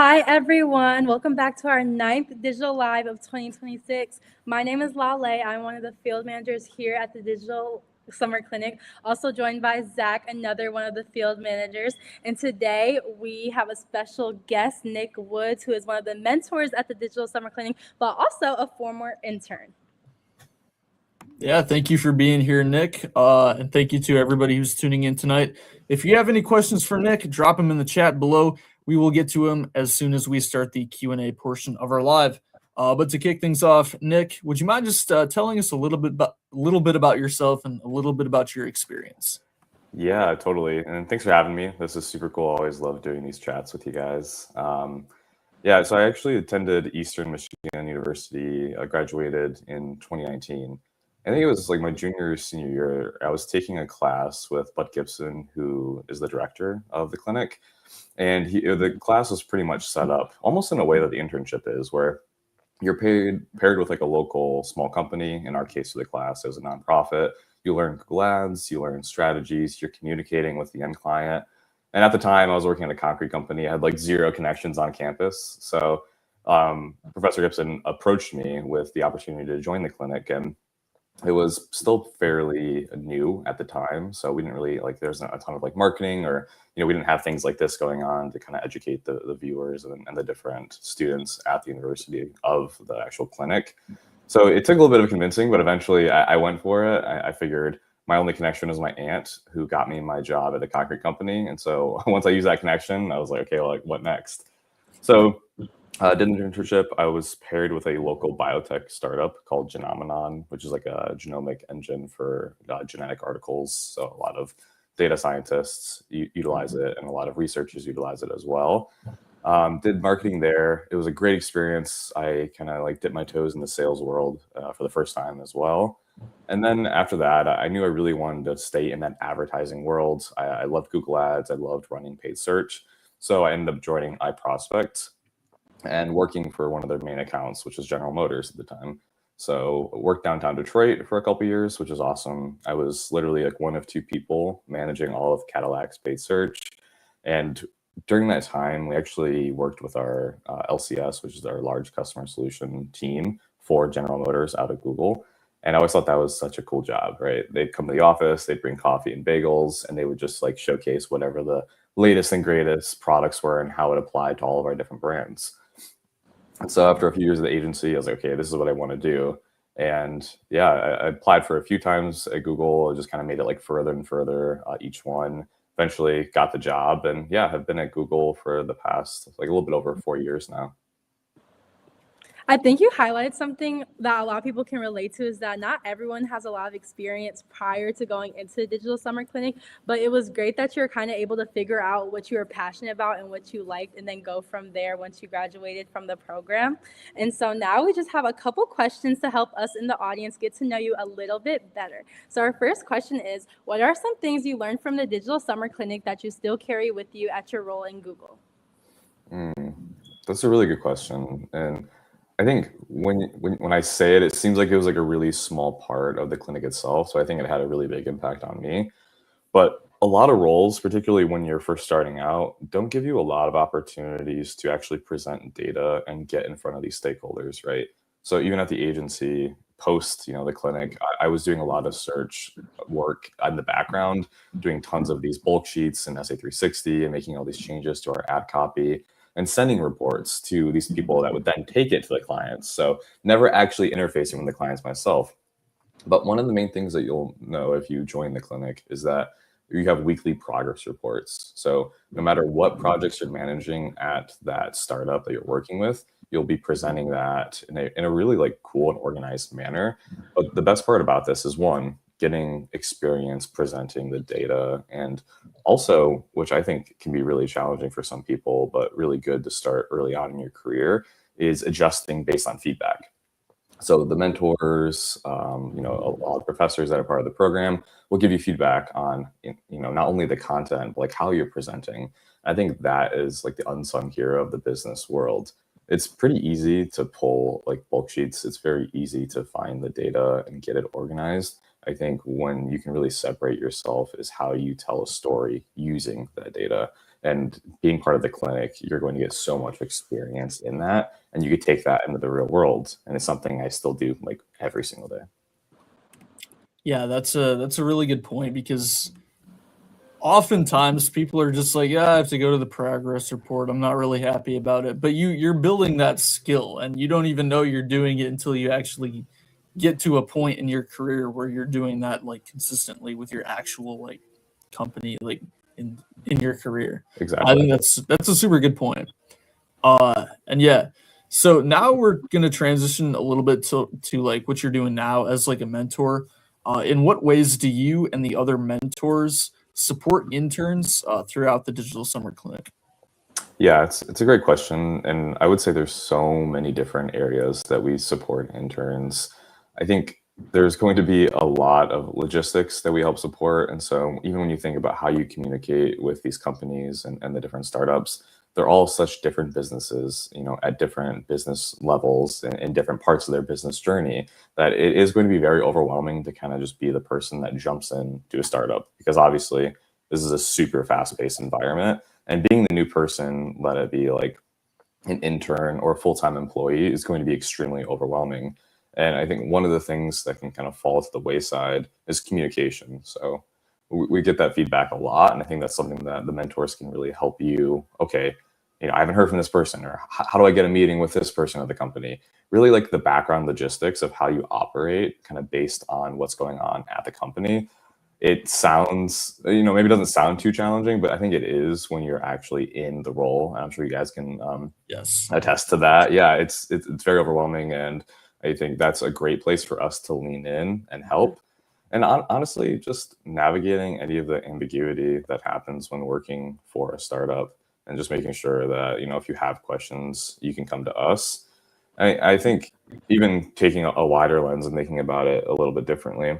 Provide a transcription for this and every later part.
Hi, everyone. Welcome back to our ninth Digital Live of 2026. My name is Lale. I'm one of the field managers here at the Digital Summer Clinic, also joined by Zach, another one of the field managers. And today we have a special guest, Nick Woods, who is one of the mentors at the Digital Summer Clinic, but also a former intern. Yeah, thank you for being here, Nick. And thank you to everybody who's tuning in tonight. If you have any questions for Nick, drop them in the chat below. We will get to them as soon as we start the Q&A portion of our live. But to kick things off, Nick, would you mind just telling us a little bit about yourself and a little bit about your experience? Yeah, totally. And thanks for having me. This is super cool. I always love doing these chats with you guys. Yeah, so I actually attended Eastern Michigan University. I graduated in 2019. I think it was like my junior or senior year. I was taking a class with Bud Gibson, who is the director of the clinic. And the class was pretty much set up almost in a way that the internship is, where you're paired with like a local small company. In our case, for the class, it was a nonprofit. You learn Google Ads, you learn strategies, you're communicating with the end client. And at the time, I was working at a concrete company. I had like zero connections on campus. So Professor Gibson approached me with the opportunity to join the clinic, and it was still fairly new at the time. So we didn't really there's a ton of like marketing, or we didn't have things like this going on to kind of educate the viewers and the different students at the university of the actual clinic. So it took a little bit of convincing, but eventually I went for it. I figured my only connection was my aunt, who got me my job at a concrete company. And so once I used that connection, I was like, okay, like what next? So did an internship. I was paired with a local biotech startup called Genomenon, which is like a genomic engine for genetic articles. So a lot of data scientists utilize it, and a lot of researchers utilize it as well. Did marketing there. It was a great experience. I kind of like dipped my toes in the sales world for the first time as well. And then after that, I knew I really wanted to stay in that advertising world. I loved Google Ads. I loved running paid search. So I ended up joining iProspect and working for one of their main accounts, which was General Motors at the time. So worked downtown Detroit for a couple of years, which is awesome. I was literally like one of two people managing all of Cadillac's paid search. And during that time, we actually worked with our LCS, which is our large customer solution team for General Motors out of Google. And I always thought that was such a cool job, right? They'd come to the office, they'd bring coffee and bagels, and they would just like showcase whatever the latest and greatest products were and how it applied to all of our different brands. And so after a few years of the agency, I was like, okay, this is what I want to do. And yeah, I applied for a few times at Google. I just kind of made it like further and further each one. Eventually got the job, and yeah, have been at Google for the past like a little bit over 4 years now. I think you highlighted something that a lot of people can relate to, is that not everyone has a lot of experience prior to going into the Digital Summer Clinic, but it was great that you're kind of able to figure out what you were passionate about and what you liked, and then go from there once you graduated from the program. And so now we just have a couple questions to help us in the audience get to know you a little bit better. So our first question is, what are some things you learned from the Digital Summer Clinic that you still carry with you at your role in Google? That's a really good question. And I think when I say it, it seems like it was like a really small part of the clinic itself. So I think it had a really big impact on me. But a lot of roles, particularly when you're first starting out, don't give you a lot of opportunities to actually present data and get in front of these stakeholders, right? So even at the agency, post the clinic, I was doing a lot of search work in the background, doing tons of these bulk sheets in SA360 and making all these changes to our ad copy and sending reports to these people that would then take it to the clients. So never actually interfacing with the clients myself. But one of the main things that you'll know if you join the clinic is that you have weekly progress reports. So no matter what projects you're managing at that startup that you're working with, you'll be presenting that in a really like cool and organized manner. But the best part about this is, one, getting experience presenting the data, and also, which I think can be really challenging for some people, but really good to start early on in your career, is adjusting based on feedback. So the mentors, a lot of professors that are part of the program will give you feedback on, not only the content, but like how you're presenting. I think that is like the unsung hero of the business world. It's pretty easy to pull like bulk sheets. It's very easy to find the data and get it organized. I think when you can really separate yourself is how you tell a story using that data. And being part of the clinic, you're going to get so much experience in that, and you could take that into the real world. And it's something I still do like every single day. Yeah, that's a really good point, because oftentimes people are just like, yeah, I have to go to the progress report. I'm not really happy about it. But you're building that skill, and you don't even know you're doing it until you actually get to a point in your career where you're doing that like consistently with your actual like company, like in your career. I Exactly. think that's a super good point. And yeah, so now we're gonna transition a little bit to like what you're doing now as like a mentor. In what ways do you and the other mentors support interns throughout the digital summer clinic? Yeah, it's a great question, and I would say there's so many different areas that we support interns. I think there's going to be a lot of logistics that we help support, and so even when you think about how you communicate with these companies and the different startups, they're all such different businesses, at different business levels and in different parts of their business journey, that it is going to be very overwhelming to kind of just be the person that jumps in to a startup, because obviously this is a super fast-paced environment, and being the new person, let it be like an intern or a full-time employee, is going to be extremely overwhelming. And I think one of the things that can kind of fall to the wayside is communication. So we get that feedback a lot, and I think that's something that the mentors can really help you. Okay, I haven't heard from this person, or how do I get a meeting with this person at the company? Really like the background logistics of how you operate, kind of based on what's going on at the company. It sounds, maybe it doesn't sound too challenging, but I think it is when you're actually in the role. And I'm sure you guys can Yes. attest to that. Yeah, it's very overwhelming, and I think that's a great place for us to lean in and help. And honestly, just navigating any of the ambiguity that happens when working for a startup, and just making sure that if you have questions, you can come to us. I think even taking a wider lens and thinking about it a little bit differently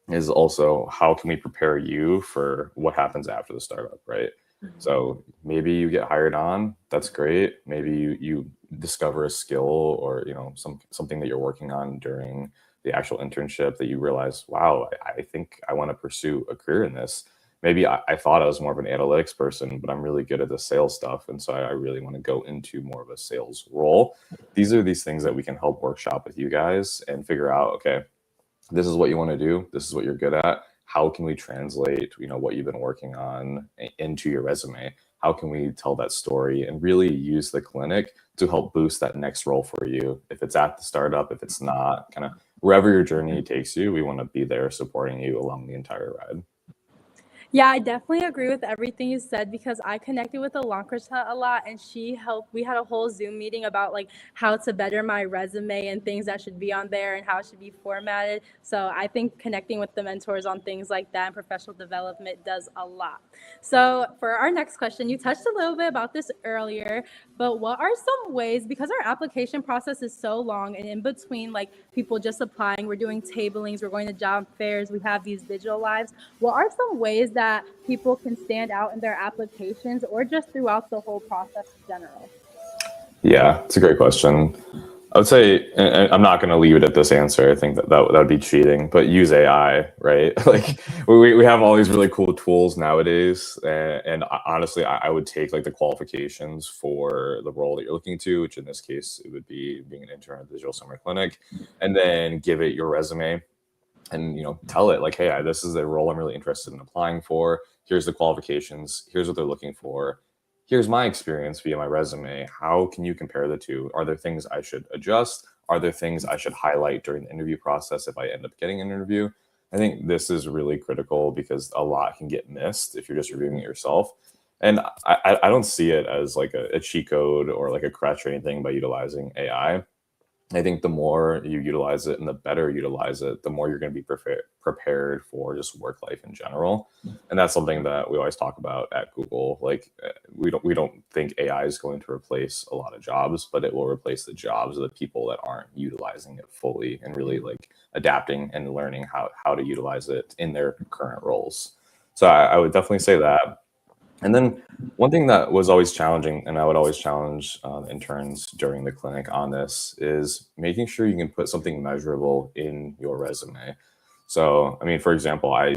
is also, how can we prepare you for what happens after the startup, right? So maybe you get hired on, that's great. Maybe you discover a skill, or something that you're working on during the actual internship, that you realize, wow, I think I want to pursue a career in this. Maybe I thought I was more of an analytics person, but I'm really good at the sales stuff, and so I really want to go into more of a sales role. These things that we can help workshop with you guys and figure out, okay, this is what you want to do, this is what you're good at, how can we translate what you've been working on into your resume? How can we tell that story and really use the clinic to help boost that next role for you? If it's at the startup, if it's not, kind of wherever your journey takes you, we want to be there supporting you along the entire ride. Yeah, I definitely agree with everything you said, because I connected with Alankrita a lot, and she helped. We had a whole Zoom meeting about like how to better my resume and things that should be on there and how it should be formatted. So I think connecting with the mentors on things like that and professional development does a lot. So for our next question, you touched a little bit about this earlier, but what are some ways, because our application process is so long, and in between like people just applying, we're doing tablings, we're going to job fairs, we have these digital lives. What are some ways that people can stand out in their applications, or just throughout the whole process in general? Yeah, it's a great question. I would say, and I'm not going to leave it at this answer. I think that would be cheating, but use AI, right? Like we have all these really cool tools nowadays. And honestly, I would take like the qualifications for the role that you're looking to, which in this case, it would be being an intern at the Digital Summer Clinic, and then give it your resume, and tell it like, hey, this is a role I'm really interested in applying for. Here's the qualifications, here's what they're looking for, here's my experience via my resume. How can you compare the two? Are there things I should adjust? Are there things I should highlight during the interview process if I end up getting an interview? I think this is really critical, because a lot can get missed if you're just reviewing it yourself. And I don't see it as like a cheat code or like a crutch or anything by utilizing AI. I think the more you utilize it and the better you utilize it, the more you're going to be prepared for just work life in general. And that's something that we always talk about at Google. Like we don't think AI is going to replace a lot of jobs, but it will replace the jobs of the people that aren't utilizing it fully and really like adapting and learning how to utilize it in their current roles. So I would definitely say that. And then one thing that was always challenging, and I would always challenge interns during the clinic on this, is making sure you can put something measurable in your resume. So, I mean, for example, I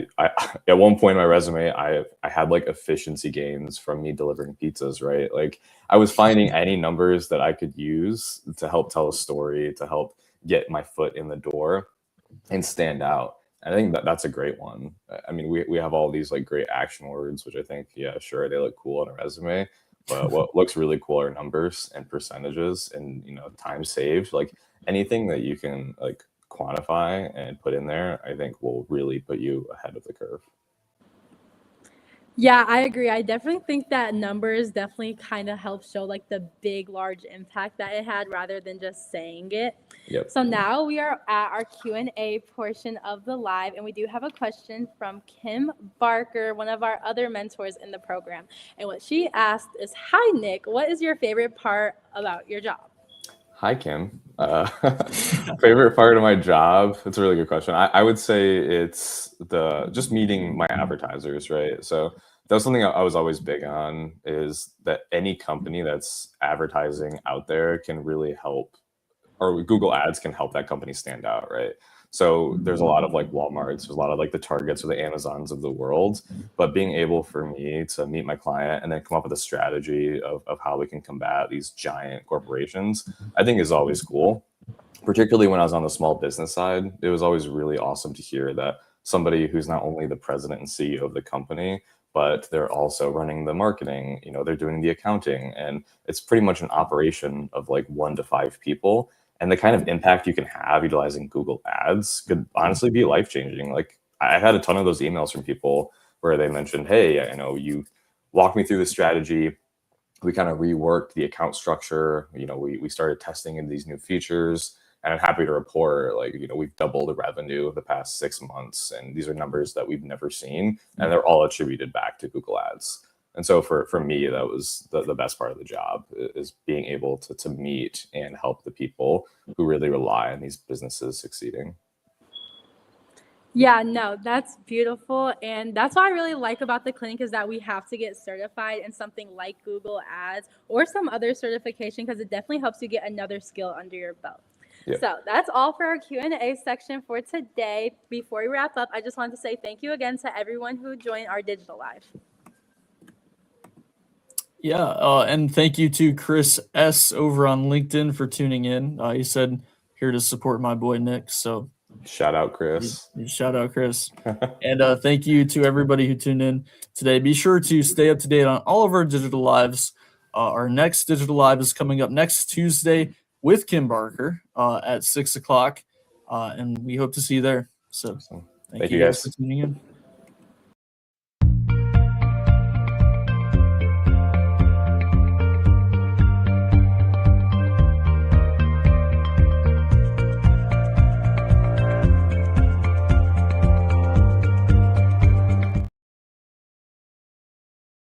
at one point in my resume, I had like efficiency gains from me delivering pizzas, right? Like I was finding any numbers that I could use to help tell a story, to help get my foot in the door and stand out. I think that that's a great one. I mean, we have all these like great action words, which I think, yeah, sure, they look cool on a resume, but what looks really cool are numbers and percentages and, you know, time saved. Like anything that you can like quantify and put in there, I think will really put you ahead of the curve. Yeah, I agree. I definitely think that numbers definitely kind of help show like the big, large impact that it had rather than just saying it. Yep. So now we are at our Q&A portion of the live, and we do have a question from Kim Barker, one of our other mentors in the program. And what she asked is, "Hi, Nick, what is your favorite part about your job?" Hi, Kim. Favorite part of my job? It's a really good question. I would say it's the just meeting my advertisers, right? So that was something I was always big on is that any company that's advertising out there can really help, or Google Ads can help that company stand out, right? So there's a lot of like Walmarts, there's a lot of like the Targets or the Amazons of the world, but being able for me to meet my client and then come up with a strategy of how we can combat these giant corporations, I think is always cool. Particularly when I was on the small business side, it was always really awesome to hear that somebody who's not only the president and CEO of the company, but they're also running the marketing, you know, they're doing the accounting, and it's pretty much an operation of like 1 to 5 people. And the kind of impact you can have utilizing Google Ads could honestly be life changing. Like I had a ton of those emails from people where they mentioned, hey, I know you walked me through the strategy. We kind of reworked the account structure. You know, we started testing in these new features. And I'm happy to report, like, you know, we've doubled the revenue the past 6 months. And these are numbers that we've never seen. And they're all attributed back to Google Ads. And so for me, that was the best part of the job is being able to meet and help the people who really rely on these businesses succeeding. Yeah, no, that's beautiful. And that's what I really like about the clinic is that we have to get certified in something like Google Ads or some other certification because it definitely helps you get another skill under your belt. Yeah. So that's all for our Q&A section for today. Before we wrap up, I just wanted to say thank you again to everyone who joined our digital live. Yeah, and thank you to Chris S. over on LinkedIn for tuning in. He said, here to support my boy Nick. So Shout out, Chris. shout out, Chris. And thank you to everybody who tuned in today. Be sure to stay up to date on all of our digital lives. Our next digital live is coming up next Tuesday with Kim Barker at 6 o'clock. And we hope to see you there. So Awesome. thank you guys for guys. tuning in.